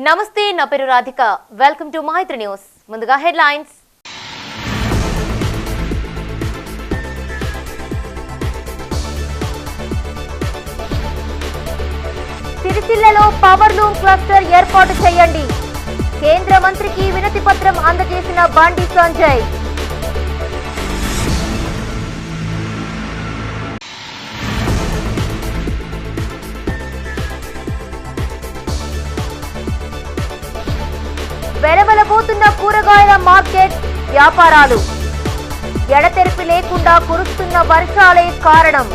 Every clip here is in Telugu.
నమస్తే నా పేరు Radhika welcome to Maitri news ముందుగా హెడ్లైన్స్ సిరిసిల్లలో పవర్ లూమ్ క్లస్టర్ ఏర్పాటు చేయండి కేంద్ర మంత్రికి వినతి పత్రం అందజేసిన బండి సంజయ్ వెలవెలబోతున్న కూరగాయల మార్కెట్ వ్యాపారాలు ఎడతెరిపి లేకుండా కురుస్తున్న వర్షాలే కారణం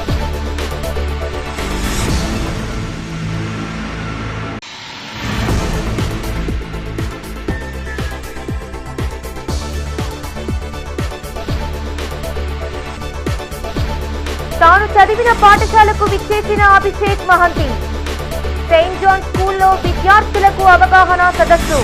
తాను చదివిన పాఠశాలకు విచ్చేసిన అభిషేక్ మహంతి సెయింట్ జాన్ స్కూల్లో విద్యార్థులకు అవగాహన సదస్సు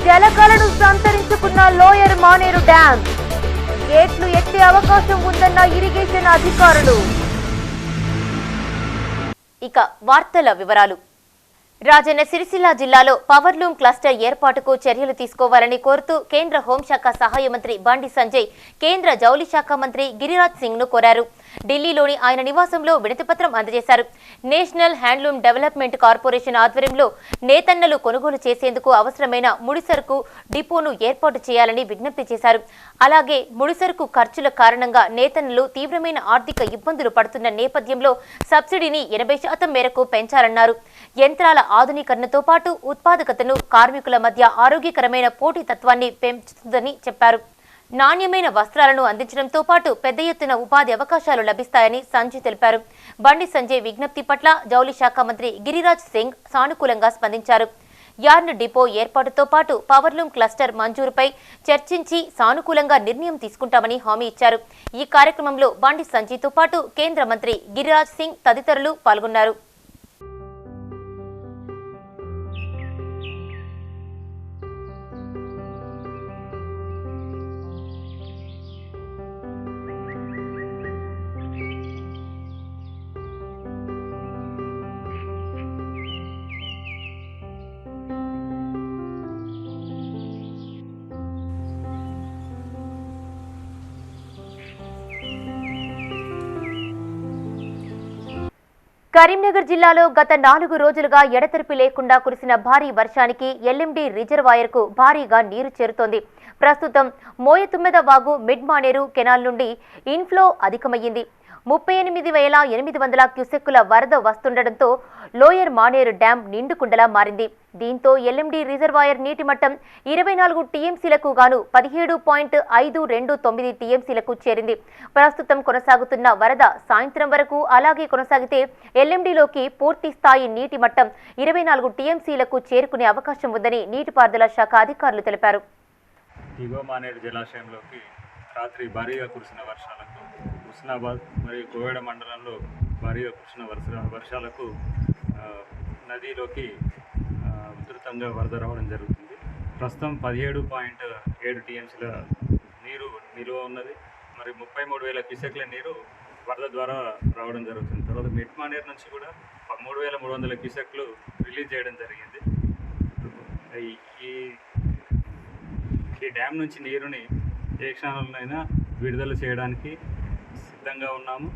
జలకళను సంతరించుకున్న లోయర్ మానేరు డ్యాం గేట్లు ఎత్తే అవకాశం ఉందన్న ఇరిగేషన్ అధికారులు. ఇక వార్తల వివరాలు. రాజన్న సిరిసిల్ల జిల్లాలో పవర్ లూమ్ క్లస్టర్ ఏర్పాటుకు చర్యలు తీసుకోవాలని కోరుతూ కేంద్ర హోంశాఖ సహాయ మంత్రి బండి సంజయ్ కేంద్ర జౌళి శాఖ మంత్రి గిరిరాజ్ సింగ్ ను కోరారు. ఢిల్లీలోని ఆయన నివాసంలో వినతిపత్రం అందజేశారు. నేషనల్ హ్యాండ్లూమ్ డెవలప్మెంట్ కార్పొరేషన్ ఆధ్వర్యంలో నేతన్నలు కొనుగోలు చేసేందుకు అవసరమైన ముడిసరుకు డిపోను ఏర్పాటు చేయాలని విజ్ఞప్తి చేశారు. అలాగే ముడిసరుకు ఖర్చుల కారణంగా నేతన్నలు తీవ్రమైన ఆర్థిక ఇబ్బందులు పడుతున్న నేపథ్యంలో సబ్సిడీని 80% మేరకు పెంచాలన్నారు. యంత్రాల ఆధునీకరణతో పాటు ఉత్పాదకతను కార్మికుల మధ్య ఆరోగ్యకరమైన పోటీతత్వాన్ని పెంచుతుందని చెప్పారు. నాణ్యమైన వస్త్రాలను అందించడంతో పాటు పెద్ద ఎత్తున ఉపాధి అవకాశాలు లభిస్తాయని సంజయ్ తెలిపారు. బండి సంజయ్ విజ్ఞప్తి పట్ల జౌళి శాఖ మంత్రి గిరిరాజ్ సింగ్ సానుకూలంగా స్పందించారు. యార్న్ డిపో ఏర్పాటుతో పాటు పవర్లూమ్ క్లస్టర్ మంజూరుపై చర్చించి సానుకూలంగా నిర్ణయం తీసుకుంటామని హామీ ఇచ్చారు. ఈ కార్యక్రమంలో బండి సంజయ్తో పాటు కేంద్ర మంత్రి గిరిరాజ్ సింగ్ తదితరులు పాల్గొన్నారు. కరీంనగర్ జిల్లాలో గత 4 రోజులుగా ఎడతెరిపి లేకుండా కురిసిన భారీ వర్షానికి ఎల్ఎండి రిజర్వాయర్కు భారీగా నీరు చేరుతోంది. ప్రస్తుతం మోయతుమ్మెద వాగు మిడ్ మానేరు కెనాల్ నుండి ఇన్ఫ్లో అధికమయ్యింది. 38,800 క్యూసెక్కుల వరద వస్తుండటంతో లోయర్ మానేరు డ్యాం నిండుకుండలా మారింది. దీంతో ఎల్ఎండి రిజర్వాయర్ నీటి మట్టం 24 టీఎంసీలకు గాను 17.529 టీఎంసీలకు చేరింది. ప్రస్తుతం కొనసాగుతున్న వరద సాయంత్రం వరకు అలాగే కొనసాగితే ఎల్ఎండిలోకి పూర్తి స్థాయి నీటి మట్టం 24 టీఎంసీలకు చేరుకునే అవకాశం ఉందని నీటిపారుదల శాఖ అధికారులు తెలిపారు. జలాశయంలోకి రాత్రి భారీగా కురిసిన వర్షాలకు హుస్నాబాద్ మరియు కోయడ మండలంలో భారీగా కురిసిన వర్షాలకు నదిలోకి ఉధృతంగా వరద రావడం జరుగుతుంది. ప్రస్తుతం 17.7 టీఎంసీల నీరు నిలువ ఉన్నది. మరి 33,000 క్యూసెక్ల నీరు వరద ద్వారా రావడం జరుగుతుంది. తర్వాత మిడ్ మానేర్ నుంచి కూడా 3,300 క్యూసెక్లు రిలీజ్ చేయడం జరిగింది. ఈ డ్యామ్ నుంచి నీరుని ఏ క్షణంలోనైనా విడుదల చేయడానికి సిద్ధంగా ఉన్నాము.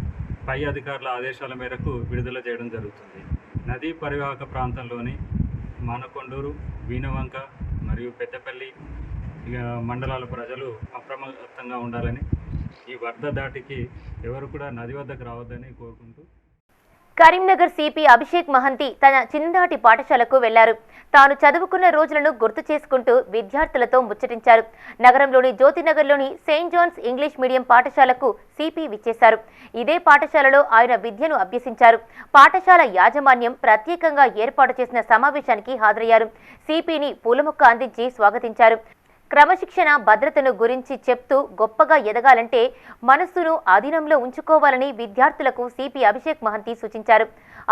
పై అధికారుల ఆదేశాల మేరకు విడుదల చేయడం జరుగుతుంది. నదీ పరివాహక ప్రాంతంలోని మానకొండూరు, వీణవంక మరియు పెద్దపల్లి మండలాల ప్రజలు అప్రమత్తంగా ఉండాలని, ఈ వరద దాటికి ఎవరు కూడా నది వద్దకు రావద్దని కోరుకుంటూ కరీంనగర్ సిపి అభిషేక్ మహంతి తన చిన్ననాటి పాఠశాలకు వెళ్లారు. తాను చదువుకున్న రోజులను గుర్తు చేసుకుంటూ విద్యార్థులతో ముచ్చటించారు. నగరంలోని జ్యోతినగర్లోని సెయింట్ జాన్స్ ఇంగ్లీష్ మీడియం పాఠశాలకు సిపి విచ్చేశారు. ఇదే పాఠశాలలో ఆయన విద్యను అభ్యసించారు. పాఠశాల యాజమాన్యం ప్రత్యేకంగా ఏర్పాటు చేసిన సమావేశానికి హాజరయ్యారు. సిపిని పూలమొక్క అందించి స్వాగతించారు. క్రమశిక్షణ భద్రతను గురించి చెప్తూ గొప్పగా ఎదగాలంటే మనస్సును అధీనంలో ఉంచుకోవాలని విద్యార్థులకు సిపి అభిషేక్ మహంతి సూచించారు.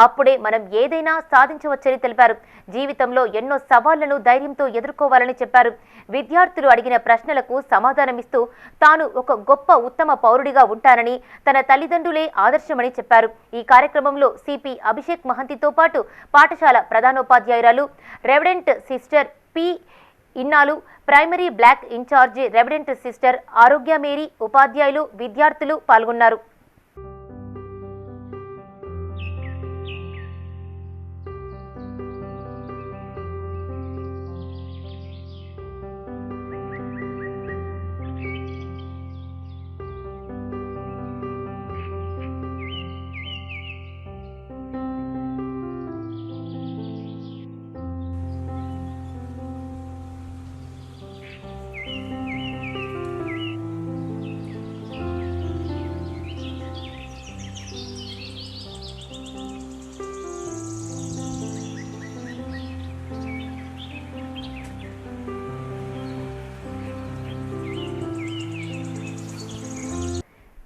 అప్పుడే మనం ఏదైనా సాధించవచ్చని తెలిపారు. జీవితంలో ఎన్నో సవాళ్లను ధైర్యంతో ఎదుర్కోవాలని చెప్పారు. విద్యార్థులు అడిగిన ప్రశ్నలకు సమాధానమిస్తూ తాను ఒక గొప్ప ఉత్తమ పౌరుడిగా ఉంటానని, తన తల్లిదండ్రులే ఆదర్శమని చెప్పారు. ఈ కార్యక్రమంలో సిపి అభిషేక్ మహంతితో పాటు పాఠశాల ప్రధానోపాధ్యాయురాలు reverend sister P Innalu, primary block in-charge reverend sister Arogya Mary, ఉపాధ్యాయులు, విద్యార్థులు పాల్గొన్నారు.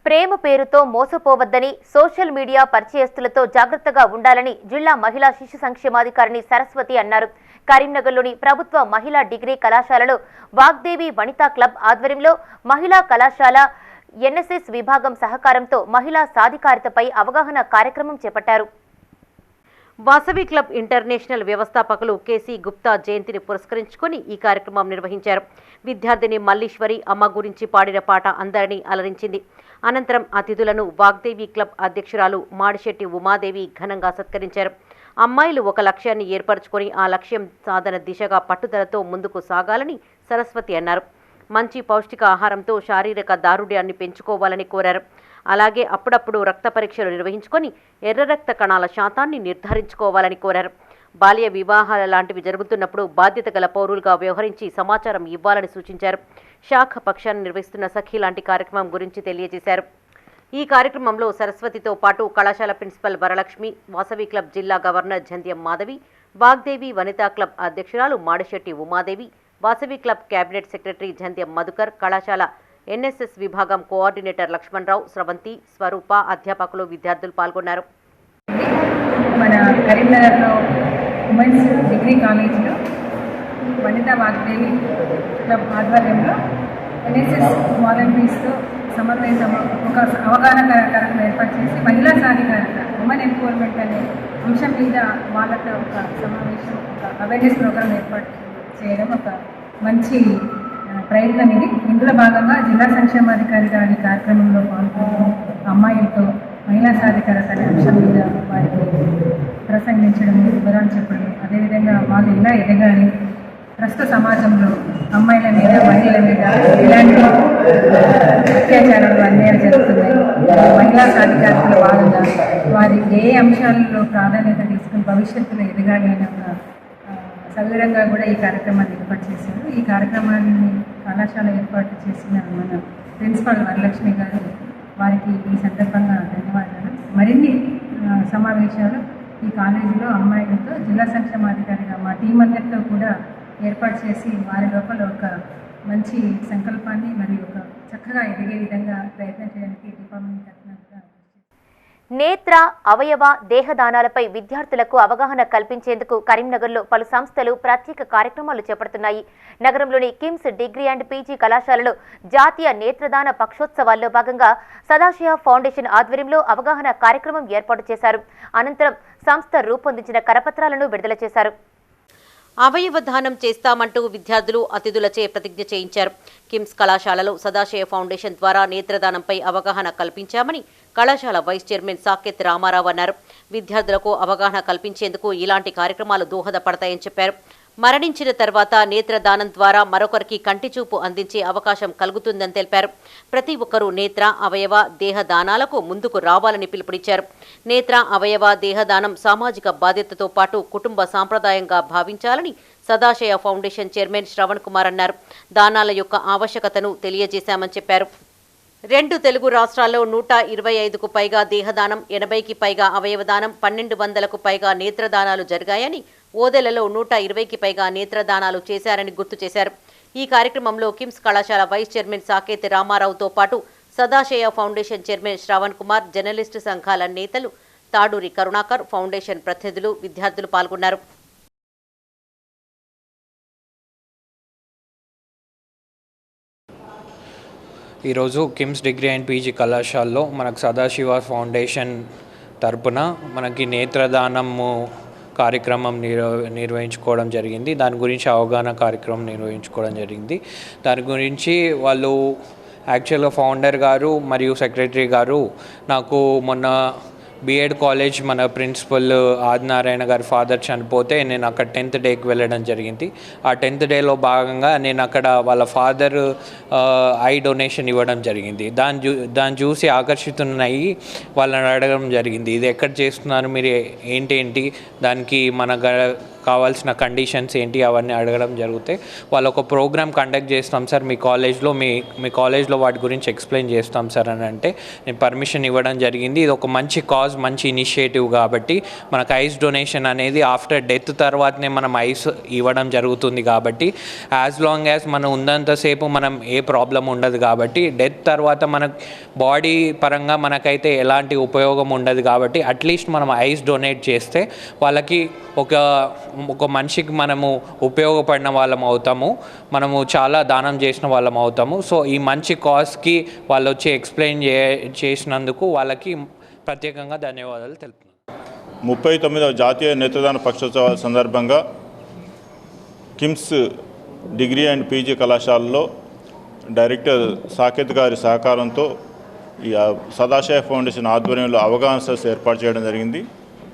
ప్రేమ పేరుతో మోసపోవద్దని, సోషల్ మీడియా పరిచయస్తులతో జాగ్రత్తగా ఉండాలని జిల్లా మహిళా శిశు సంక్షేమాధికారిణి సరస్వతి అన్నారు. కరీంనగర్లోని ప్రభుత్వ మహిళా డిగ్రీ కళాశాలలో వాగ్దేవి వనితా క్లబ్ ఆధ్వర్యంలో మహిళా కళాశాల ఎన్ఎస్ఎస్ విభాగం సహకారంతో మహిళా సాధికారితపై అవగాహన కార్యక్రమం చేపట్టారు. వాసవి క్లబ్ ఇంటర్నేషనల్ వ్యవస్థాపకులు కేసీ గుప్తా జయంతిని పురస్కరించుకొని ఈ కార్యక్రమం నిర్వహించారు. విద్యార్థిని మల్లీశ్వరి అమ్మ గురించి పాడిన పాట అందరినీ అలరించింది. అనంతరం అతిథులను వాగ్దేవి క్లబ్ అధ్యక్షురాలు మాడిశెట్టి ఉమాదేవి ఘనంగా సత్కరించారు. అమ్మాయిలు ఒక లక్ష్యాన్ని ఏర్పరచుకొని ఆ లక్ష్యం సాధన దిశగా పట్టుదలతో ముందుకు సాగాలని సరస్వతి అన్నారు. మంచి పౌష్టిక ఆహారంతో శారీరక దారుఢ్యాన్ని పెంచుకోవాలని కోరారు. అలాగే అప్పుడప్పుడు రక్త పరీక్షలు నిర్వహించుకొని ఎర్ర రక్త కణాల శాతాన్ని నిర్ధారించుకోవాలని కోరారు. బాల్య వివాహాల లాంటివి జరుగుతున్నప్పుడు బాధ్యత గల పౌరులుగా వ్యవహరించి సమాచారం ఇవ్వాలని సూచించారు. శాఖ పక్షాన్ని నిర్వహిస్తున్న సఖీ లాంటి కార్యక్రమం గురించి తెలియజేశారు. ఈ కార్యక్రమంలో సరస్వతితో పాటు కళాశాల ప్రిన్సిపల్ వరలక్ష్మి, వాసవి క్లబ్ జిల్లా గవర్నర్ జంధ్యం మాధవి, వాగ్దేవి వనితా క్లబ్ అధ్యక్షురాలు Madishetti Umadevi, Vasavi club cabinet secretary Jandhyam Madhukar, కళాశాల ఎన్ఎస్ఎస్ విభాగం కోఆర్డినేటర్ లక్ష్మణరావు, స్రవంతి, స్వరూప, అధ్యాపకులు, విద్యార్థులు పాల్గొన్నారు. మన కరీంనగర్లో ఉమెన్స్ డిగ్రీ కాలేజీలో వనితా వాగ్దేవి క్లబ్ ఆధ్వర్యంలో ఎన్ఎస్ఎస్ వాలంటీర్స్తో సమన్వయం ఒక అవగాహన కార్యక్రమం ఏర్పాటు చేసి మహిళా సాధికారత, ఉమెన్ ఎంపవర్మెంట్ అనే అంశం మీద వాళ్ళతో ఒక సమావేశం, ఒక అవేర్నెస్ ప్రోగ్రాం ఏర్పాటు చేయడం ఒక మంచి ప్రయత్నం ఇది. ఇందులో భాగంగా జిల్లా సంక్షేమాధికారి గారి కార్యక్రమంలో పాల్గొని అమ్మాయిలతో మహిళా సాధికారత అనే అంశం మీద వారికి ప్రసంగించడం, వివరాలు చెప్పడం, అదేవిధంగా వాళ్ళు ఎలా ఎదగాలి, ప్రస్తుత సమాజంలో అమ్మాయిల మీద, మహిళల మీద ఇలాంటి అత్యాచారాలు, అన్యాయాలు జరుగుతున్నాయి. మహిళా సాధికారతలో భాగంగా వారి ఏ అంశాలలో ప్రాధాన్యత తీసుకుని భవిష్యత్తులో ఎదగాలి అనే ఒక సవివరంగా కూడా ఈ కార్యక్రమాన్ని ఏర్పాటు చేశారు. ఈ కార్యక్రమాన్ని కళాశాల ఏర్పాటు చేసిన మన ప్రిన్సిపల్ వరలక్ష్మి గారు, వారికి ఈ సందర్భంగా ధన్యవాదాలు. మరిన్ని సమావేశాలు ఈ కాలేజీలో అమ్మాయిలతో జిల్లా సంక్షేమాధికారిగా మా టీం అందరితో కూడా ఏర్పాటు చేసి వారి లోపల ఒక మంచి సంకల్పాన్ని మరియు ఒక చక్కగా ఎదిగే విధంగా ప్రయత్నం చేయడానికి డిపార్ట్మెంట్ తరఫున నేత్ర, అవయవ, దేహదానాలపై విద్యార్థులకు అవగాహన కల్పించేందుకు కరీంనగర్లో పలు సంస్థలు ప్రత్యేక కార్యక్రమాలు చేపడుతున్నాయి. నగరంలోని కిమ్స్ డిగ్రీ అండ్ పీజీ కళాశాలలో జాతీయ నేత్రదాన పక్షోత్సవాల్లో భాగంగా సదాశివ ఫౌండేషన్ ఆధ్వర్యంలో అవగాహన కార్యక్రమం ఏర్పాటు చేశారు. అనంతరం సంస్థ రూపొందించిన కరపత్రాలను విడుదల చేశారు. అవయవ దానం చేస్తామంటూ విద్యార్థులు అతిథులచే ప్రతిజ్ఞ చేయించారు. కిమ్స్ కళాశాలలో సదాశయ ఫౌండేషన్ ద్వారా నేత్రదానంపై అవగాహన కల్పించామని కళాశాల వైస్ చైర్మన్ సాకేత్ రామారావు అన్నారు. విద్యార్థులకు అవగాహన కల్పించేందుకు ఇలాంటి కార్యక్రమాలు దోహదపడతాయని చెప్పారు. మరణించిన తర్వాత నేత్రదానం ద్వారా మరొకరికి కంటి చూపు అందించే అవకాశం కలుగుతుందని తెలిపారు. ప్రతి ఒక్కరూ నేత్ర, అవయవ, దేహదానాలకు ముందుకు రావాలని పిలుపునిచ్చారు. నేత్ర, అవయవ, దేహదానం సామాజిక బాధ్యతతో పాటు కుటుంబ సాంప్రదాయంగా భావించాలని సదాశయ ఫౌండేషన్ చైర్మన్ శ్రవణ్ కుమార్ అన్నారు. దానాల యొక్క ఆవశ్యకతను తెలియజేశామని చెప్పారు. 2 తెలుగు రాష్ట్రాల్లో 125కు పైగా దేహదానం, 80కి పైగా అవయవదానం, 1200కు పైగా నేత్రదానాలు జరిగాయని ఓదెలలో 120కి పైగా నేత్రదానాలు చేశారని గుర్తు చేశారు. ఈ కార్యక్రమంలో కిమ్స్ కళాశాల వైస్ చైర్మన్ సాకేతి రామారావుతో పాటు Sadashaya foundation chairman Shravan Kumar, journalist సంఘాల నేతలు, తాడూరి కరుణాకర్, ఫౌండేషన్ ప్రతినిధులు, విద్యార్థులు పాల్గొన్నారు. ఈరోజు కిమ్స్ డిగ్రీ అండ్ పీజీ కళాశాలలో మనకు సదాశివ ఫౌండేషన్ తరపున మనకి నేత్రదానము కార్యక్రమం నిర్వహించుకోవడం జరిగింది. దాని గురించి అవగాహన కార్యక్రమం నిర్వహించుకోవడం జరిగింది. దాని గురించి వాళ్ళు యాక్చువల్గా ఫౌండర్ గారు మరియు సెక్రటరీ గారు నాకు మొన్న బీఎడ్ కాలేజ్ మన ప్రిన్సిపల్ ఆదినారాయణ గారి ఫాదర్ చనిపోతే నేను అక్కడ 10th డేకి వెళ్ళడం జరిగింది. ఆ 10th డేలో భాగంగా నేను అక్కడ వాళ్ళ ఫాదర్ ఐ డొనేషన్ ఇవ్వడం జరిగింది. దాన్ని చూసి ఆకర్షితున్నయ్యి వాళ్ళని అడగడం జరిగింది, ఇది ఎక్కడ చేస్తున్నారు, మీరు ఏంటి, దానికి కావాల్సిన కండిషన్స్ ఏంటి, అవన్నీ అడగడం జరుగుతాయి. వాళ్ళు ఒక ప్రోగ్రామ్ కండక్ట్ చేస్తాం సార్ మీ కాలేజ్లో, మీ కాలేజ్లో వాటి గురించి ఎక్స్ప్లెయిన్ చేస్తాం సార్ అని అంటే నేను పర్మిషన్ ఇవ్వడం జరిగింది. ఇది ఒక మంచి కాజ్, మంచి ఇనిషియేటివ్ కాబట్టి మనకు ఐస్ డొనేషన్ అనేది ఆఫ్టర్ డెత్ తర్వాతనే మనం ఐస్ ఇవ్వడం జరుగుతుంది. కాబట్టి యాజ్ లాంగ్ యాజ్ మనం ఉన్నంతసేపు మనం ఏ ప్రాబ్లం ఉండదు. కాబట్టి డెత్ తర్వాత మన బాడీ పరంగా మనకైతే ఎలాంటి ఉపయోగం ఉండదు. కాబట్టి అట్లీస్ట్ మనం ఐస్ డొనేట్ చేస్తే వాళ్ళకి ఒక మనిషికి మనము ఉపయోగపడిన వాళ్ళం అవుతాము, మనము చాలా దానం చేసిన వాళ్ళం అవుతాము. సో ఈ మంచి కాజ్కి వాళ్ళు వచ్చి ఎక్స్ప్లెయిన్ చేసినందుకు వాళ్ళకి ప్రత్యేకంగా ధన్యవాదాలు తెలుపుతున్నాను. 39వ జాతీయ నేత్రదాన పక్షోత్సవాల సందర్భంగా కిమ్స్ డిగ్రీ అండ్ పీజీ కళాశాలలో డైరెక్టర్ సాకేత్ గారి సహకారంతో ఈ సదాశయ ఫౌండేషన్ ఆధ్వర్యంలో అవగాహన సదస్సు ఏర్పాటు చేయడం జరిగింది.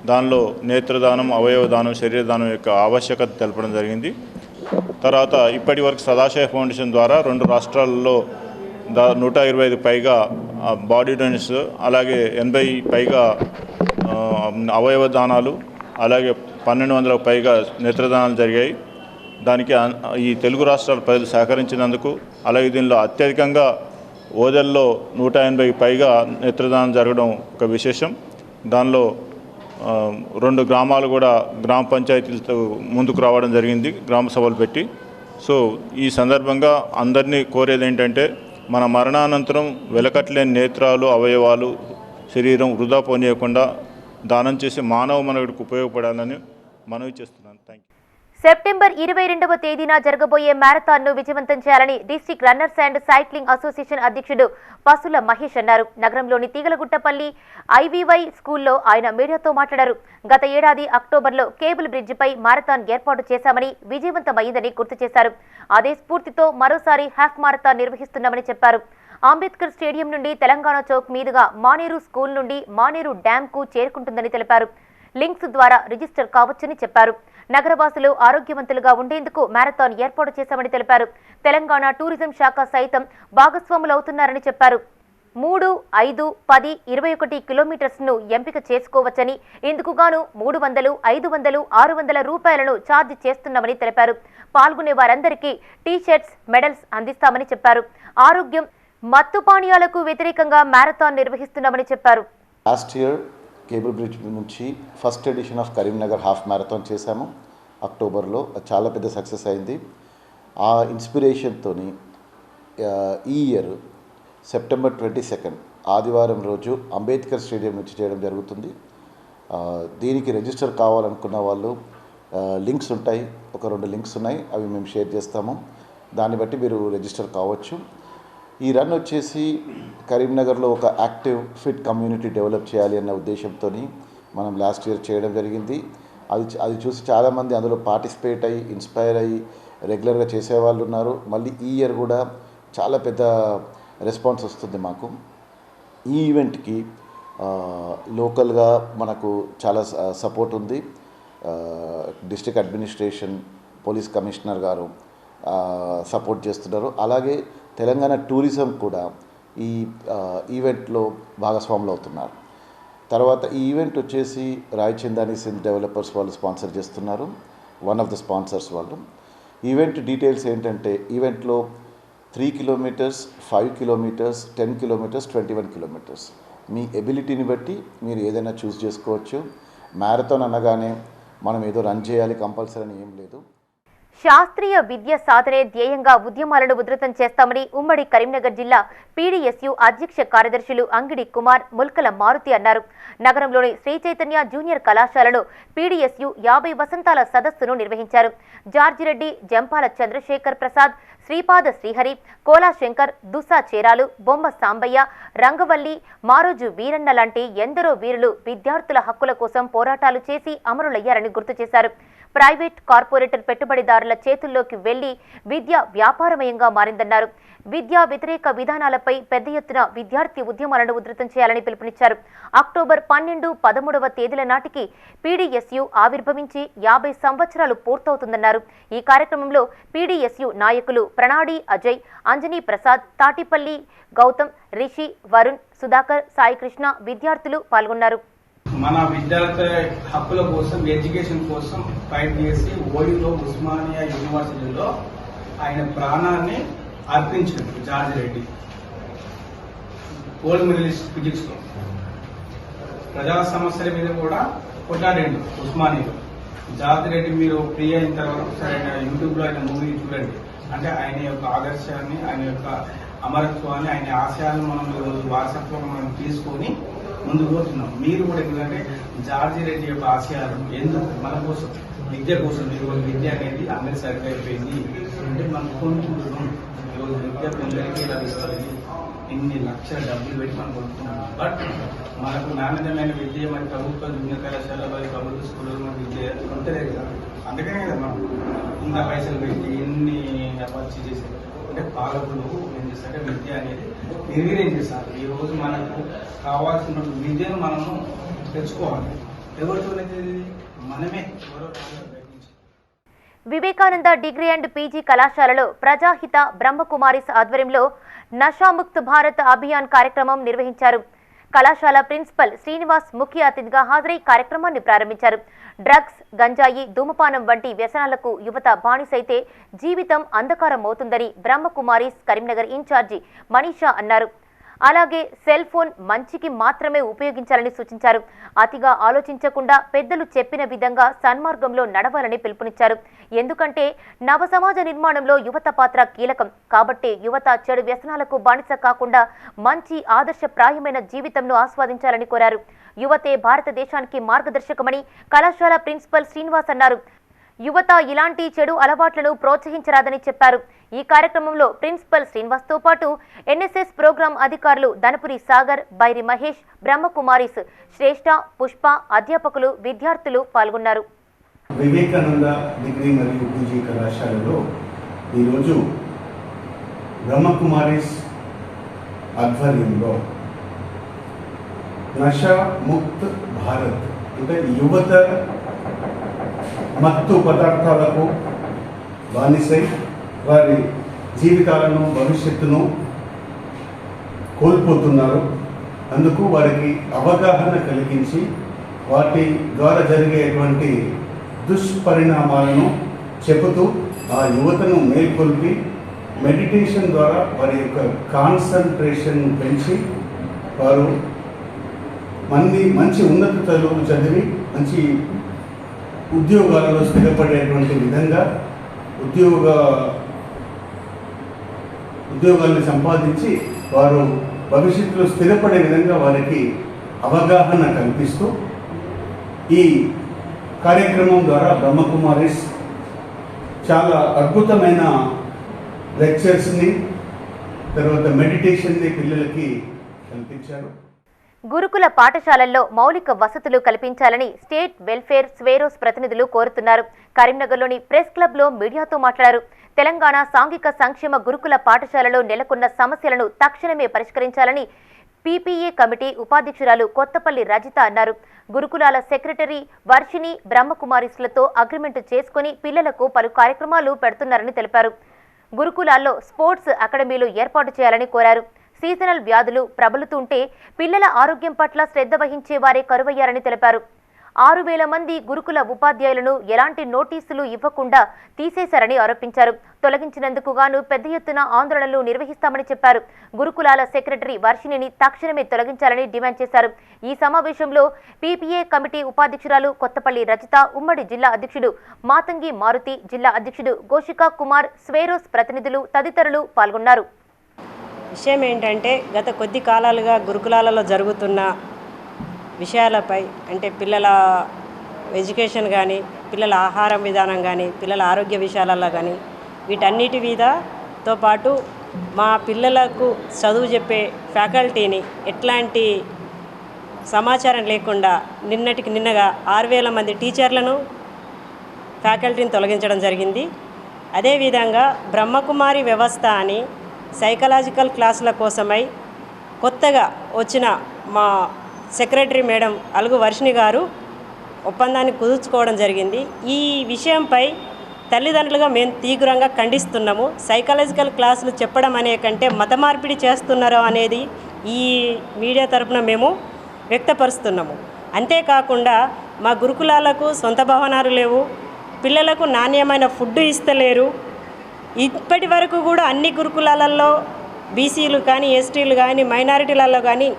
దానిలో నేత్రదానం, అవయవదానం, శరీరదానం యొక్క ఆవశ్యకత తెలపడం జరిగింది. తర్వాత ఇప్పటి వరకు సదాశయ ఫౌండేషన్ ద్వారా 2 రాష్ట్రాలలో 125 పైగా బాడీ డొనేషన్స్, అలాగే 80 పైగా అవయవదానాలు, అలాగే 1200 పైగా నేత్రదానాలు జరిగాయి. దానికి ఈ తెలుగు రాష్ట్రాల ప్రజలు సహకరించినందుకు, అలాగే దీనిలో అత్యధికంగా ఓదెల్లో 180 పైగా నేత్రదానం జరగడం ఒక విశేషం. దానిలో 2 గ్రామాలు కూడా గ్రామ పంచాయతీలతో ముందుకు రావడం జరిగింది, గ్రామ సభలు పెట్టి. సో ఈ సందర్భంగా అందరినీ కోరేది ఏంటంటే మన మరణానంతరం వెలకట్లేని నేత్రాలు, అవయవాలు, శరీరం వృధా పోనీయకుండా దానం చేసి మానవ మనుగడకు ఉపయోగపడాలని మనవి చేస్తున్నాను. Thank you. సెప్టెంబర్ 22వ తేదీన జరగబోయే మ్యారథాన్ను విజయవంతం చేయాలని district runners and cycling association అధ్యక్షుడు పసుల మహేష్ అన్నారు. నగరంలోని తీగలగుట్టపల్లి ఐవీవై స్కూల్లో ఆయన మీడియాతో మాట్లాడారు. గత ఏడాది అక్టోబర్లో కేబుల్ బ్రిడ్జిపై మారథాన్ ఏర్పాటు చేశామని, విజయవంతమైందని గుర్తు చేశారు. అదే స్ఫూర్తితో మరోసారి హాఫ్ మారథాన్ నిర్వహిస్తున్నామని చెప్పారు. అంబేద్కర్ స్టేడియం నుండి తెలంగాణ చౌక్ మీదుగా మానేరు స్కూల్ నుండి మానేరు డ్యాంకు చేరుకుంటుందని తెలిపారు. లింక్స్ ద్వారా రిజిస్టర్ కావచ్చని చెప్పారు. నగరవాసులు ఆరోగ్యవంతులుగా ఉండేందుకు మ్యారథాన్ ఏర్పాటు చేశామని తెలిపారు. తెలంగాణ టూరిజం శాఖ సైతం భాగస్వాములవుతున్నారని చెప్పారు. 3, 5, 10, 21 కిలోమీటర్స్ను ఎంపిక చేసుకోవచ్చని, ఇందుకుగాను 300, 500, 600 రూపాయలను ఛార్జ్ చేస్తున్నామని తెలిపారు. పాల్గొనే వారందరికీ టీ-షర్ట్స్, మెడల్స్ అందిస్తామని చెప్పారు. ఆరోగ్యం, మత్తు పానీయాలకు వ్యతిరేకంగా మ్యారథాన్ నిర్వహిస్తున్నామని చెప్పారు. లాస్ట్ ఇయర్ కేబుల్ బ్రిడ్జ్ నుంచి first edition of Karimnagar half marathon చేశాము అక్టోబర్లో. చాలా పెద్ద సక్సెస్ అయింది. ఆ ఇన్స్పిరేషన్తో ఈ ఇయర్ సెప్టెంబర్ 22 ఆదివారం రోజు అంబేద్కర్ స్టేడియం నుంచి చేయడం జరుగుతుంది. దీనికి రిజిస్టర్ కావాలనుకున్న వాళ్ళు లింక్స్ ఉంటాయి, ఒక 2 లింక్స్ ఉన్నాయి, అవి మేము షేర్ చేస్తాము. దాన్ని బట్టి మీరు రిజిస్టర్ కావచ్చు. ఈ రన్ వచ్చేసి కరీంనగర్లో ఒక యాక్టివ్ ఫిట్ కమ్యూనిటీ డెవలప్ చేయాలి అన్న ఉద్దేశంతో మనం లాస్ట్ ఇయర్ చేయడం జరిగింది. అది చూసి చాలామంది అందులో పార్టిసిపేట్ అయ్యి, ఇన్స్పైర్ అయ్యి రెగ్యులర్గా చేసేవాళ్ళు ఉన్నారు. మళ్ళీ ఈ ఇయర్ కూడా చాలా పెద్ద రెస్పాన్స్ వస్తుంది మాకు. ఈ ఈవెంట్కి లోకల్గా మనకు చాలా సపోర్ట్ ఉంది. డిస్ట్రిక్ట్ అడ్మినిస్ట్రేషన్, పోలీస్ కమిషనర్ గారు సపోర్ట్ చేస్తున్నారు. అలాగే తెలంగాణ టూరిజం కూడా ఈ ఈవెంట్లో భాగస్వాములు అవుతున్నారు. తర్వాత ఈ ఈవెంట్ వచ్చేసి రాయచందాని సింధ్ డెవలపర్స్ వాళ్ళు స్పాన్సర్ చేస్తున్నారు, వన్ ఆఫ్ ద స్పాన్సర్స్ వాళ్ళు. ఈవెంట్ డీటెయిల్స్ ఏంటంటే ఈవెంట్లో 3 కిలోమీటర్స్, 5 కిలోమీటర్స్, 10 కిలోమీటర్స్, 21 కిలోమీటర్స్ మీ ఎబిలిటీని బట్టి మీరు ఏదైనా చూస్ చేసుకోవచ్చు. మ్యారథాన్ అనగానే మనం ఏదో రన్ చేయాలి కంపల్సరీ అని ఏం లేదు. శాస్త్రీయ విద్య సాధనే ధ్యేయంగా ఉద్యమాలను ఉధృతం చేస్తామని ఉమ్మడి కరీంనగర్ జిల్లా పీడీఎస్యు అధ్యక్ష కార్యదర్శులు అంగిడి కుమార్, ముల్కల మారుతి అన్నారు. నగరంలోని శ్రీ చైతన్య జూనియర్ కళాశాలలో పీడీఎస్యు 50 వసంతాల సదస్సును నిర్వహించారు. జార్జిరెడ్డి, జంపాల చంద్రశేఖర్ ప్రసాద్, శ్రీపాద శ్రీహరి, కోలా శంకర్, దుసా చేరాలు, బొమ్మ సాంబయ్య, రంగవల్లి, మారోజు వీరన్న లాంటి ఎందరో వీరులు విద్యార్థుల హక్కుల కోసం పోరాటాలు చేసి అమరులయ్యారని గుర్తు చేశారు. ప్రైవేట్, కార్పొరేటర్ పెట్టుబడిదారుల చేతుల్లోకి వెళ్లి విద్య వ్యాపారమయంగా మారిందన్నారు. విద్యా వ్యతిరేక విధానాలపై పెద్ద ఎత్తున విద్యార్థి ఉద్యమాలను ఉధృతం చేయాలని పిలుపునిచ్చారు. అక్టోబర్ 12, 13వ తేదీల నాటికి పీడీఎస్యు ఆవిర్భవించి 50 సంవత్సరాలు పూర్తవుతుందన్నారు. ఈ కార్యక్రమంలో పీడీఎస్యు నాయకులు ప్రణాడి అజయ్, అంజనీ ప్రసాద్, తాటిపల్లి గౌతమ్, రిషి, వరుణ్, సుధాకర్, సాయికృష్ణ విద్యార్థులు పాల్గొన్నారు. మన విద్యార్థి హక్కుల కోసం, ఎడ్యుకేషన్ కోసం ఫైట్ చేసి ఓడిలో ఉస్మానియా యూనివర్సిటీలో ఆయన ప్రాణాన్ని అర్పించారు. George Reddy gold medalist physics లో ప్రజా సమస్యల మీద కూడా కొట్లాడండి ఉస్మానియాలో. జార్జ్ రెడ్డి మీరు ఫ్రీ అయిన తర్వాత ఒకసారి యూట్యూబ్ లో ఆయన మూవీ చూడండి. అంటే ఆయన యొక్క ఆదర్శాన్ని, ఆయన యొక్క అమరత్వాన్ని, ఆయన ఆశయాలను మనం ఈరోజు వారసత్వం మనం తీసుకొని ముందుకు పోతున్నాం. మీరు కూడా ఎందుకంటే జార్జి రెడ్డి యొక్క ఆశయాలు ఎందుకు మన కోసం, విద్య కోసం. ఈరోజు విద్య అనేది అందరి సరిగ్గా అయిపోయింది అంటే మనం కొనుక్కుంటున్నాం. ఈరోజు విద్య పిల్లలకి లభిస్తుంది, ఇన్ని లక్షల డబ్బులు పెట్టి మనం కొనుక్కుంటున్నాం. బట్ మనకు నాణ్యతమైన విద్య మరి ప్రభుత్వ జూనియర్ కళాశాల, మరి ప్రభుత్వ స్కూల్లో మన విద్య ఉంటలేదు కదా. అందుకనే కదా మనం ఇంత పైసలు పెట్టి ఎన్ని అపర్చి చేసేది. అంటే పాలకులు ఏం చేస్తారంటే విద్య అనేది నిర్వీర్యం చేస్తారు. ఈ రోజు మనకు కావాల్సిన విద్యను మనము తెచ్చుకోవాలి. ఎవరితో మనమే వివేకానంద డిగ్రీ అండ్ పీజీ కళాశాలలో ప్రజాహిత బ్రహ్మకుమారిస్ ఆధ్వర్యంలో నషాముక్త్ భారత్ అభియాన్ కార్యక్రమం నిర్వహించారు. కళాశాల ప్రిన్సిపల్ శ్రీనివాస్ ముఖ్య అతిథిగా హాజరై కార్యక్రమాన్ని ప్రారంభించారు. డ్రగ్స్, గంజాయి, ధూమపానం వంటి వ్యసనాలకు యువత బానిసైతే జీవితం అంధకారమవుతుందని బ్రహ్మకుమారిస్ కరీంనగర్ ఇన్ఛార్జి మనీషా అన్నారు. అలాగే సెల్ ఫోన్ మంచికి మాత్రమే ఉపయోగించాలని సూచించారు. అతిగా ఆలోచించకుండా పెద్దలు చెప్పిన విధంగా సన్మార్గంలో నడవాలని పిలుపునిచ్చారు. ఎందుకంటే నవ సమాజ నిర్మాణంలో యువత పాత్ర కీలకం కాబట్టి యువత చెడు వ్యసనాలకు బానిస కాకుండా మంచి ఆదర్శప్రాయమైన జీవితంను ఆస్వాదించాలని కోరారు. యువతే భారతదేశానికి మార్గదర్శకమని కళాశాల ప్రిన్సిపల్ శ్రీనివాస్ అన్నారు. యువత ఇలాంటి చెడు అలవాట్లను ప్రోత్సహించరాదని చెప్పారు. ఈ కార్యక్రమంలో ప్రిన్సిపల్ శ్రీనివాస్తో పాటు ఎన్ఎస్ఎస్ ప్రోగ్రాం అధికారులు ధనపురి సాగర్, బైరి మహేష్, బ్రహ్మకుమారిస్ శ్రేష్ఠ, పుష్ప, అధ్యాపకులు, విద్యార్థులు పాల్గొన్నారు. వివేకానంద డిగ్రీ మరియు పీజీ కళాశాలలో ఈరోజు బ్రహ్మకుమారిస్ ఆధ్వర్యంలో నషా ముక్త్ భారత్ అంటే యువత మత్తు పదార్థాలకు బానిసై వారి జీవితాలను, భవిష్యత్తును కోల్పోతున్నారు. అందుకు వారికి అవగాహన కలిగించి వాటి ద్వారా జరిగేటువంటి దుష్పరిణామాలను చెబుతూ ఆ యువతను మేల్కొల్పి మెడిటేషన్ ద్వారా వారి యొక్క కాన్సన్ట్రేషన్ పెంచి వారు మంచి ఉన్నత చదువులు చదివి మంచి ఉద్యోగాలలో స్థిరపడేటువంటి విధంగా ఉద్యోగాలను సంపాదించి వారు భవిష్యత్తులో స్థిరపడే విధంగా వారికి అవగాహన కల్పిస్తూ ఈ కార్యక్రమం ద్వారా బ్రహ్మకుమారిస్ చాలా అద్భుతమైన లెక్చర్స్ని, తర్వాత మెడిటేషన్ని పిల్లలకి కల్పించారు. గురుకుల పాఠశాలల్లో మౌలిక వసతులు కల్పించాలని స్టేట్ వెల్ఫేర్ స్వేరోస్ ప్రతినిధులు కోరుతున్నారు. కరీంనగర్లోని ప్రెస్ క్లబ్లో మీడియాతో మాట్లాడారు. తెలంగాణ సాంఘిక సంక్షేమ గురుకుల పాఠశాలలో నెలకొన్న సమస్యలను తక్షణమే పరిష్కరించాలని పీపీఏ కమిటీ ఉపాధ్యక్షురాలు కొత్తపల్లి రజిత అన్నారు. గురుకులాల సెక్రటరీ వర్షిని బ్రహ్మకుమారిస్లతో అగ్రిమెంట్ చేసుకుని పిల్లలకు పలు కార్యక్రమాలు పెడుతున్నారని తెలిపారు. గురుకులాల్లో స్పోర్ట్స్ అకాడమీలు ఏర్పాటు చేయాలని కోరారు. సీజనల్ వ్యాధులు ప్రబలుతుంటే పిల్లల ఆరోగ్యం పట్ల శ్రద్ధ వహించే వారే కరువయ్యారని తెలిపారు. 6,000 మంది గురుకుల ఉపాధ్యాయులను ఎలాంటి నోటీసులు ఇవ్వకుండా తీసేశారని ఆరోపించారు. తొలగించినందుకు గాను పెద్ద ఎత్తున ఆందోళనలు నిర్వహిస్తామని చెప్పారు. గురుకులాల సెక్రటరీ వర్షిణిని తక్షణమే తొలగించాలని డిమాండ్ చేశారు. ఈ సమావేశంలో పీపీఏ కమిటీ ఉపాధ్యక్షురాలు కొత్తపల్లి రజిత, ఉమ్మడి జిల్లా అధ్యక్షుడు మాతంగి మారుతి, జిల్లా అధ్యక్షుడు గోషికా కుమార్, స్వేరోస్ ప్రతినిధులు తదితరులు పాల్గొన్నారు. విషయం ఏంటంటే గత కొద్ది కాలాలుగా గురుకులాలలో జరుగుతున్న విషయాలపై అంటే పిల్లల ఎడ్యుకేషన్ కానీ, పిల్లల ఆహారం విధానం కానీ, పిల్లల ఆరోగ్య విషయాలలో కానీ వీటన్నిటి మీదతో పాటు మా పిల్లలకు చదువు చెప్పే ఫ్యాకల్టీని ఎట్లాంటి సమాచారం లేకుండా నిన్నటికి నిన్నగా 6,000 మంది టీచర్లను ఫ్యాకల్టీని తొలగించడం జరిగింది. అదేవిధంగా బ్రహ్మకుమారి వ్యవస్థ అని సైకలాజికల్ క్లాసుల కోసమై కొత్తగా వచ్చిన మా సెక్రటరీ మేడం అలుగు వర్షిణి గారు ఒప్పందాన్ని కుదుర్చుకోవడం జరిగింది. ఈ విషయంపై తల్లిదండ్రులుగా మేము తీవ్రంగా ఖండిస్తున్నాము. సైకలాజికల్ క్లాసులు చెప్పడం అనే కంటే మత మార్పిడి చేస్తున్నారు అనేది ఈ మీడియా తరపున మేము వ్యక్తపరుస్తున్నాము. అంతేకాకుండా మా గురుకులాలకు సొంత భవనాలు లేవు, పిల్లలకు నాణ్యమైన ఫుడ్ ఇస్తలేరు. ఇప్పటి వరకు కూడా అన్ని గురుకులాలలో బీసీలు కానీ, ఎస్టీలు కానీ, మైనారిటీలలో కానీ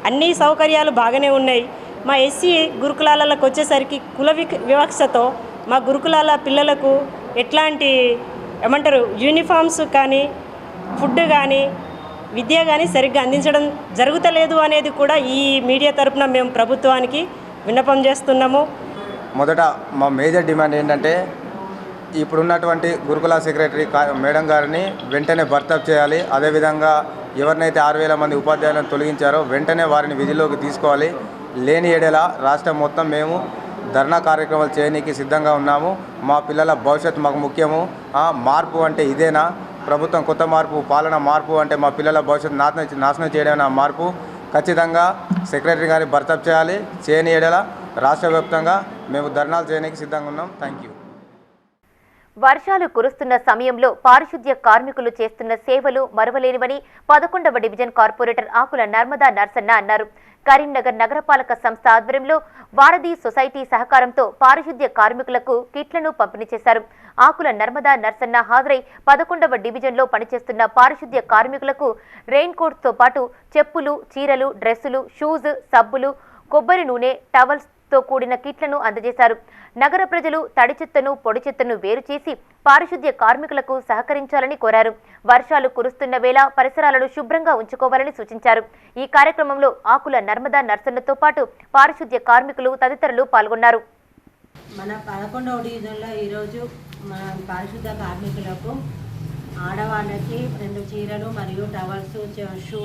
అన్ని సౌకర్యాలు బాగానే ఉన్నాయి. మా ఎస్సీ గురుకులాలకు వచ్చేసరికి కుల వివక్షతో మా గురుకులాల పిల్లలకు ఎట్లాంటి యూనిఫామ్స్ కానీ, ఫుడ్ కానీ, విద్య కానీ సరిగ్గా అందించడం జరుగుతలేదు అనేది కూడా ఈ మీడియా తరపున మేము ప్రభుత్వానికి విన్నపం చేస్తున్నాము. మొదట మా మేజర్ డిమాండ్ ఏంటంటే ఇప్పుడున్నటువంటి గురుకుల సెక్రటరీ మేడం గారిని వెంటనే బర్తరఫ్ చేయాలి. అదేవిధంగా ఎవరినైతే 6,000 మంది ఉపాధ్యాయులను తొలగించారో వెంటనే వారిని విధిలోకి తీసుకోవాలి. లేని ఏడేలా రాష్ట్రం మొత్తం మేము ధర్నా కార్యక్రమాలు చేయడానికి సిద్ధంగా ఉన్నాము. మా పిల్లల భవిష్యత్తు మాకు ముఖ్యము. మార్పు అంటే ఇదేనా? ప్రభుత్వం కొత్త మార్పు, పాలన మార్పు అంటే మా పిల్లల భవిష్యత్తు నాశనం చేయడమేనా మార్పు? ఖచ్చితంగా సెక్రటరీ గారిని బర్తరఫ్ చేయాలి. చేయని ఏడేలా రాష్ట్ర వ్యాప్తంగా మేము ధర్నాలు చేయడానికి సిద్ధంగా ఉన్నాం. Thank you. వర్షాలు కురుస్తున్న సమయంలో పారిశుద్ధ్య కార్మికులు చేస్తున్న సేవలు మరువలేనివని 11వ డివిజన్ కార్పొరేటర్ ఆకుల నర్మదా నర్సన్న అన్నారు. కరీంనగర్ నగరపాలక సంస్థ ఆధ్వర్యంలో వారధి సొసైటీ సహకారంతో పారిశుద్ధ్య కార్మికులకు కిట్లను పంపిణీ చేశారు. ఆకుల నర్మదా నర్సన్న హాజరై 11వ డివిజన్లో పనిచేస్తున్న పారిశుద్ధ్య కార్మికులకు రెయిన్ కోట్స్తో పాటు చెప్పులు, చీరలు, డ్రెస్సులు, షూస్, సబ్బులు, కొబ్బరి నూనె, టవల్స్తో కూడిన కిట్లను అందజేశారు. నగర ప్రజలు తడి చెత్తను, పొడి చెత్తను వేరు చేసి పారిశుద్ధ్య కార్మికులకు సహకరించాలని కోరారు. వర్షాలు కురుస్తున్న వేళ పరిసరాలను శుభ్రంగా ఉంచుకోవాలని సూచించారు. ఈ కార్యక్రమంలో ఆకుల నర్మదా నర్సన్నతో పాటు పారిశుద్ధ్య కార్మికులు తదితరులు పాల్గొన్నారు. మన 11వ డివిజన్లో ఈరోజు మన పారిశుద్ధ్య కార్మికులకు ఆడవాళ్ళకి 2 చీరలు మరియు టవల్స్, షూ,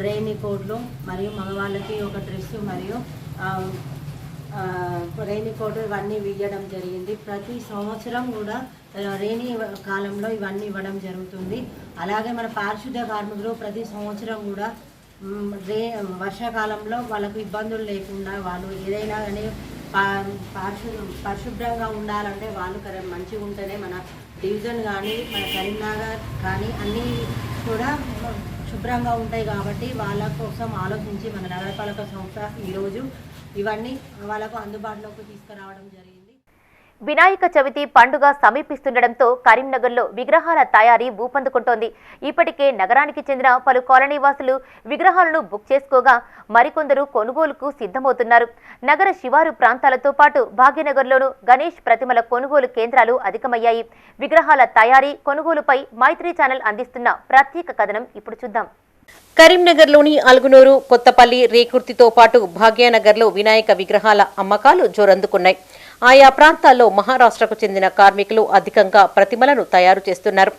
రెయిన్ కోట్లు మరియు మగవాళ్ళకి ఒక డ్రెస్సు మరియు రెయిన్ కోట్ ఇవన్నీ ఇవ్వడం జరిగింది. ప్రతి సంవత్సరం కూడా రెయినీ కాలంలో ఇవన్నీ ఇవ్వడం జరుగుతుంది. అలాగే మన పారిశుద్ధ్య కార్మికులు ప్రతి సంవత్సరం కూడా వర్షాకాలంలో వాళ్ళకు ఇబ్బందులు లేకుండా వాళ్ళు ఏదైనా కానీ పరిశుభ్రంగా ఉండాలంటే వాళ్ళు మంచిగా ఉంటేనే మన డివిజన్ కానీ మన కరీంనగర్ కానీ అన్నీ కూడా శుభ్రంగా ఉంటాయి. కాబట్టి వాళ్ళ కోసం ఆలోచించి మన నగరపాలక సంస్థ ఈరోజు ఇవన్నీ వాళ్ళకు అందుబాటులోకి తీసుకురావడం జరిగింది. వినాయక చవితి పండుగ సమీపిస్తుండటంతో కరీంనగర్లో విగ్రహాల తయారీ ఊపందుకుంటోంది. ఇప్పటికే నగరానికి చెందిన పలు కాలనీ వాసులు విగ్రహాలను బుక్ చేసుకోగా మరికొందరు కొనుగోలుకు సిద్ధమవుతున్నారు. నగర శివారు ప్రాంతాలతో పాటు భాగ్యనగర్లోనూ గణేష్ ప్రతిమల కొనుగోలు కేంద్రాలు అధికమయ్యాయి. విగ్రహాల తయారీ, కొనుగోలుపై మైత్రి ఛానల్ అందిస్తున్న ప్రత్యేక కథనం ఇప్పుడు చూద్దాం. కరీంనగర్లోని అల్గునూరు, కొత్తపల్లి, రేకుర్తితో పాటు భాగ్యనగర్లో వినాయక విగ్రహాల అమ్మకాలు జోరందుకున్నాయి. ఆయా ప్రాంతాల్లో మహారాష్ట్రకు చెందిన కార్మికులు అధికంగా ప్రతిమలను తయారు చేస్తున్నారు.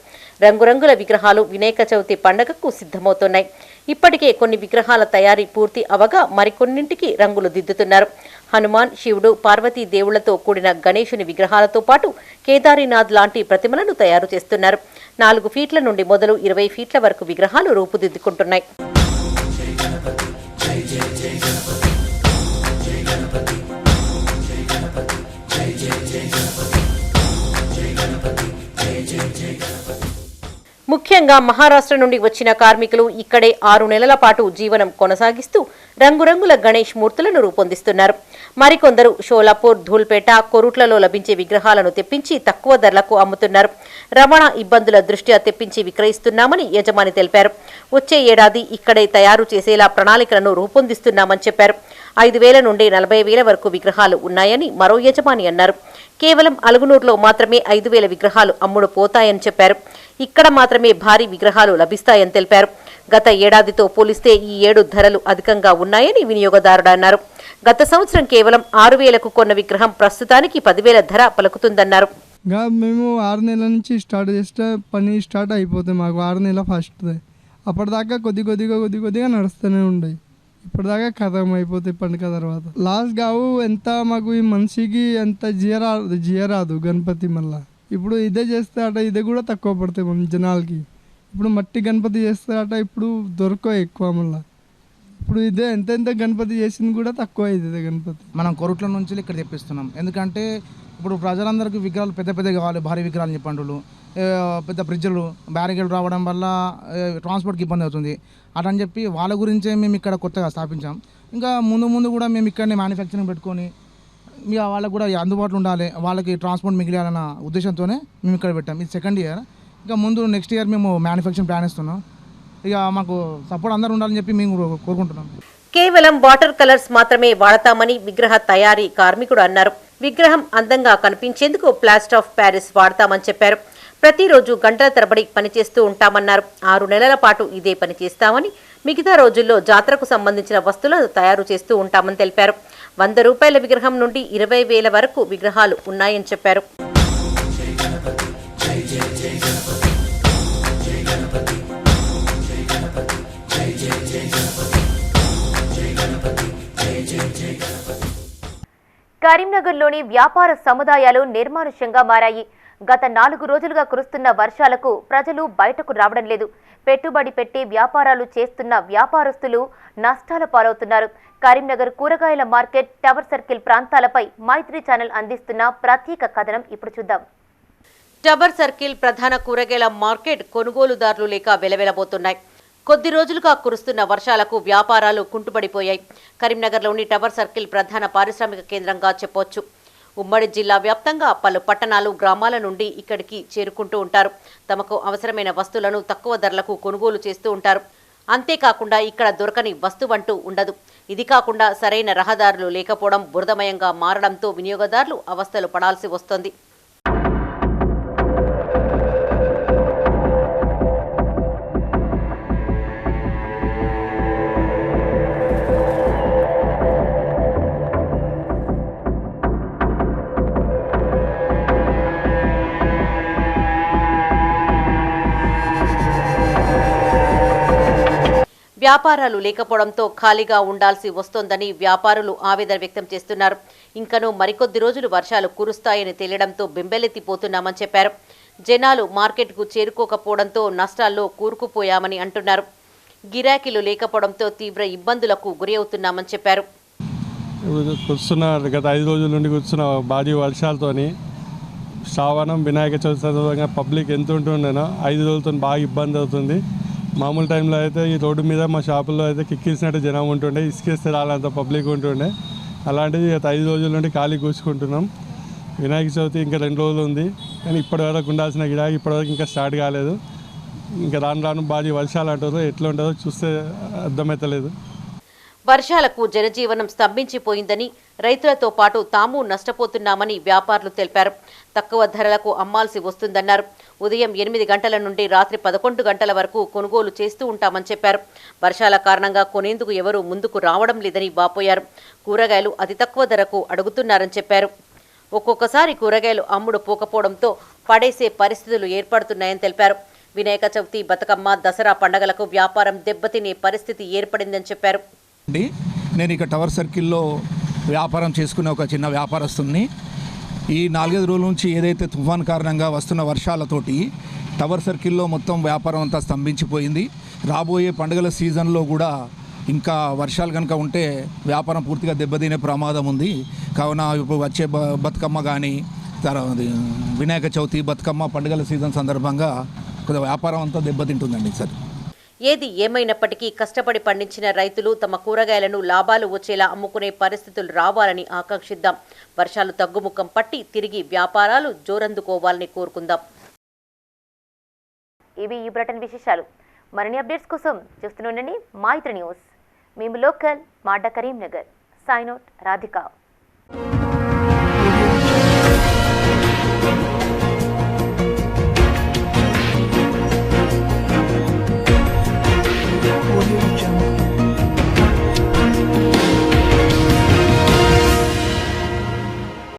రంగురంగుల విగ్రహాలు వినాయక చవితి పండుగకు సిద్ధమవుతున్నాయి. ఇప్పటికే కొన్ని విగ్రహాల తయారీ పూర్తి అవగా మరికొన్నింటికి రంగులు దిద్దుతున్నారు. హనుమాన్, శివుడు, పార్వతీ దేవుళ్లతో కూడిన గణేశుని విగ్రహాలతో పాటు కేదారీనాథ్ లాంటి ప్రతిమలను తయారు చేస్తున్నారు. 4 ఫీట్ల నుండి మొదలు 20 ఫీట్ల వరకు విగ్రహాలు రూపుదిద్దుకుంటున్నాయి. ముఖ్యంగా మహారాష్ట్ర నుండి వచ్చిన కార్మికులు ఇక్కడే 6 నెలల పాటు జీవనం కొనసాగిస్తూ రంగురంగుల గణేష్ మూర్తులను రూపొందిస్తున్నారు. మరికొందరు షోలాపూర్, ధూల్పేట, కొరుట్లలో లభించే విగ్రహాలను తెప్పించి తక్కువ ధరలకు అమ్ముతున్నారు. రవాణా ఇబ్బందుల దృష్ట్యా తెప్పించి విక్రయిస్తున్నామని యజమాని తెలిపారు. వచ్చే ఏడాది ఇక్కడే తయారు చేసేలా ప్రణాళికలను రూపొందిస్తున్నామని చెప్పారు. 5,000 నుండి 40,000 వరకు విగ్రహాలు ఉన్నాయని మరో యజమాని అన్నారు. కేవలం అలుగునూరులో మాత్రమే 5,000 విగ్రహాలు అమ్ముడు పోతాయని చెప్పారు. ఇక్కడ మాత్రమే భారీ విగ్రహాలు లభిస్తాయని తెలిపారు. గత ఏడాదితో పోలిస్తే ఈ ఏడు ధరలు అధికంగా ఉన్నాయని వినియోగదారుడు అన్నారు. గత సంవత్సరం కేవలం 6,000కు కొన్న విగ్రహం ప్రస్తుతానికి 10,000 ధర పలుకుతుందన్నారు. మేము 6 నెలల నుంచి స్టార్ట్ చేస్తే పని స్టార్ట్ అయిపోతాయి. మాకు 6 నెలల ఫస్ట్ అప్పటిదాకా కొద్దిగా నడుస్తూనే ఉండేవి. ఇప్పటిదాకా ఖతం అయిపోతాయి పండుగ తర్వాత. లాస్ట్ కావు ఎంత మాకు ఈ మనిషికి ఎంత జీయరాదు గణపతి. మళ్ళీ ఇప్పుడు ఇదే చేస్తే అట ఇదే కూడా తక్కువ పడతాయి మన జనాలకి. ఇప్పుడు మట్టి గణపతి చేస్తారట, ఇప్పుడు దొరకవు ఎక్కువ. మళ్ళీ ఇప్పుడు ఇదే ఎంత గణపతి చేసింది కూడా తక్కువ అవుతుంది గణపతి. మనం కొరుట్ల నుంచి ఇక్కడ తెప్పిస్తున్నాం. ఎందుకంటే ఇప్పుడు ప్రజలందరికీ విగ్రహాలు పెద్ద కావాలి, భారీ విగ్రహాలు చెప్పండు. పెద్ద బ్రిడ్జ్లు బ్యారికేడ్ రావడం వల్ల ట్రాన్స్పోర్ట్కి ఇబ్బంది అవుతుంది. అటని చెప్పి వాళ్ళ గురించే మేము ఇక్కడ కొత్తగా స్థాపించాం. ఇంకా ముందు కూడా మేము ఇక్కడనే మ్యానుఫ్యాక్చరింగ్ పెట్టుకొని ఇక వాళ్ళకు కూడా అందుబాటులో ఉండాలి, వాళ్ళకి ట్రాన్స్పోర్ట్ మిగిలియాలన్న ఉద్దేశంతోనే మేము ఇక్కడ పెట్టాం. ఇది సెకండ్ ఇయర్. ఇంకా ముందు నెక్స్ట్ ఇయర్ మేము మ్యానుఫ్యాక్చరింగ్ ప్లాన్ ఇస్తున్నాం. ఇక మాకు సపోర్ట్ అందరూ ఉండాలని చెప్పి మేము కోరుకుంటున్నాం. కేవలం వాటర్ కలర్స్ మాత్రమే వాడతామని విగ్రహ తయారీ కార్మికుడు అన్నారు. విగ్రహం అందంగా కనిపించేందుకు ప్లాస్టర్ ఆఫ్ ప్యారిస్ వాడతామని చెప్పారు. ప్రతిరోజు గంటల తరబడి పనిచేస్తూ ఉంటామన్నారు. 6 నెలల పాటు ఇదే పని చేస్తామని, మిగతా రోజుల్లో జాతరకు సంబంధించిన వస్తువులను తయారు చేస్తూ ఉంటామని తెలిపారు. 100 రూపాయల విగ్రహం నుండి 20,000 వరకు విగ్రహాలు ఉన్నాయని చెప్పారు. కరీంనగర్లోని వ్యాపార సముదాయాలు నిర్మానుష్యంగా మారాయి. గత 4 రోజులుగా కురుస్తున్న వర్షాలకు ప్రజలు బయటకు రావడం లేదు. పెట్టుబడి పెట్టి వ్యాపారాలు చేస్తున్న వ్యాపారస్తులు నష్టాల పాలవుతున్నారు. కరీంనగర్ కూరగాయల మార్కెట్, టవర్ సర్కిల్ ప్రాంతాలపై మైత్రి ఛానల్ అందిస్తున్న ప్రత్యేక కథనం ఇప్పుడు చూద్దాం. టవర్ సర్కిల్ ప్రధాన కూరగాయల మార్కెట్ కొనుగోలుదారులు లేక వెలవెలబోతున్నాయి. కొద్ది రోజులుగా కురుస్తున్న వర్షాలకు వ్యాపారాలు కుంటుపడిపోయాయి. కరీంనగర్లోని టవర్ సర్కిల్ ప్రధాన పారిశ్రామిక కేంద్రంగా చెప్పొచ్చు. ఉమ్మడి జిల్లా వ్యాప్తంగా పలు పట్టణాలు, గ్రామాల నుండి ఇక్కడికి చేరుకుంటూ ఉంటారు. తమకు అవసరమైన వస్తువులను తక్కువ ధరలకు కొనుగోలు చేస్తూ ఉంటారు. అంతేకాకుండా ఇక్కడ దొరకని వస్తువంటూ ఉండదు. ఇది కాకుండా సరైన రహదారులు లేకపోవడం, బురదమయంగా మారడంతో వినియోగదారులు అవస్థలు పడాల్సి వస్తోంది. వ్యాపారాలు లేకపోవడంతో ఖాళీగా ఉండాల్సి వస్తోందని వ్యాపారులు ఆవేదన వ్యక్తం చేస్తున్నారు. ఇంకనూ మరికొద్ది రోజులు వర్షాలు కురుస్తాయని తెలియడంతో బెంబెలెత్తిపోతున్నామని చెప్పారు. జనాలు మార్కెట్కు చేరుకోకపోవడంతో నష్టాల్లో కూరుకుపోయామని అంటున్నారు. గిరాకీలు లేకపోవడంతో తీవ్ర ఇబ్బందులకు గురి అవుతున్నామని చెప్పారు. గత 5 రోజుల నుండి కూర్చున్న భారీ వర్షాలతోని శ్రావణం, వినాయక చవితి సందర్భంగా పబ్లిక్ ఎంత ఉంటుండేనో 5 రోజులతో బాగా ఇబ్బంది అవుతుంది. మామూలు టైంలో అయితే ఈ రోడ్డు మీద మా షాపుల్లో అయితే కిక్కిసినట్టు జనం ఉంటుండే, ఇసుకేస్తే రాలంత పబ్లిక్ ఉంటుండే. అలాంటిది 5 రోజుల నుండి ఖాళీ కూర్చుకుంటున్నాం. వినాయక చవితి ఇంకా 2 రోజులు ఉంది, కానీ ఇప్పటివరకు ఉండాల్సిన గిరాకీ ఇప్పటివరకు ఇంకా స్టార్ట్ కాలేదు. ఇంకా రాను భారీ వర్షాలు అంటారు, ఎట్లా ఉంటుందో చూస్తే అర్థమవుతలేదు. వర్షాలకు జనజీవనం స్తంభించిపోయిందని, రైతులతో పాటు తాము నష్టపోతున్నామని వ్యాపారులు తెలిపారు. తక్కువ ధరలకు అమ్మాల్సి వస్తుందన్నారు. ఉదయం 8 గంటల నుండి రాత్రి 11 గంటల వరకు కొనుగోలు చేస్తూ ఉంటామని చెప్పారు. వర్షాల కారణంగా కొనేందుకు ఎవరూ ముందుకు రావడం లేదని వాపోయారు. కూరగాయలు అతి తక్కువ ధరకు అడుగుతున్నారని చెప్పారు. ఒక్కొక్కసారి కూరగాయలు అమ్ముడు పోకపోవడంతో పడేసే పరిస్థితులు ఏర్పడుతున్నాయని తెలిపారు. వినాయక చవితి, బతుకమ్మ, దసరా పండగలకు వ్యాపారం దెబ్బతినే పరిస్థితి ఏర్పడిందని చెప్పారు. నేను ఇక టవర్ సర్కిల్లో వ్యాపారం చేసుకునే ఒక చిన్న వ్యాపారస్తుని. ఈ 4-5 రోజుల నుంచి ఏదైతే తుఫాన్ కారణంగా వస్తున్న వర్షాలతోటి టవర్ సర్కిల్లో మొత్తం వ్యాపారం అంతా స్తంభించిపోయింది. రాబోయే పండుగల సీజన్లో కూడా ఇంకా వర్షాలు కనుక ఉంటే వ్యాపారం పూర్తిగా దెబ్బతినే ప్రమాదం ఉంది. కావున ఇప్పుడు వచ్చే బతుకమ్మ కానీ, వినాయక చవితి, బతుకమ్మ పండుగల సీజన్ సందర్భంగా కొద్దిగా వ్యాపారం అంతా దెబ్బతింటుందండి సార్. ఏది ఏమైనప్పటికీ కష్టపడి పండించిన రైతులు తమ కూరగాయలను లాభాలు వచ్చేలా అమ్ముకునే పరిస్థితులు రావాలని ఆకాంక్షిద్దాం. వర్షాలు తగ్గుముఖం పట్టి తిరిగి వ్యాపారాలు జోరందుకోవాలని కోరుకుందాం. ఇవి ఈ బ్రిటన్ విశేషాలు. మరిన్ని అప్డేట్స్ కోసం చూస్తూనే ఉండండి మైత్రి న్యూస్. మేము లోకల్ మాడ్డా Karimnagar. Sign out Radhika. Audio Jungle.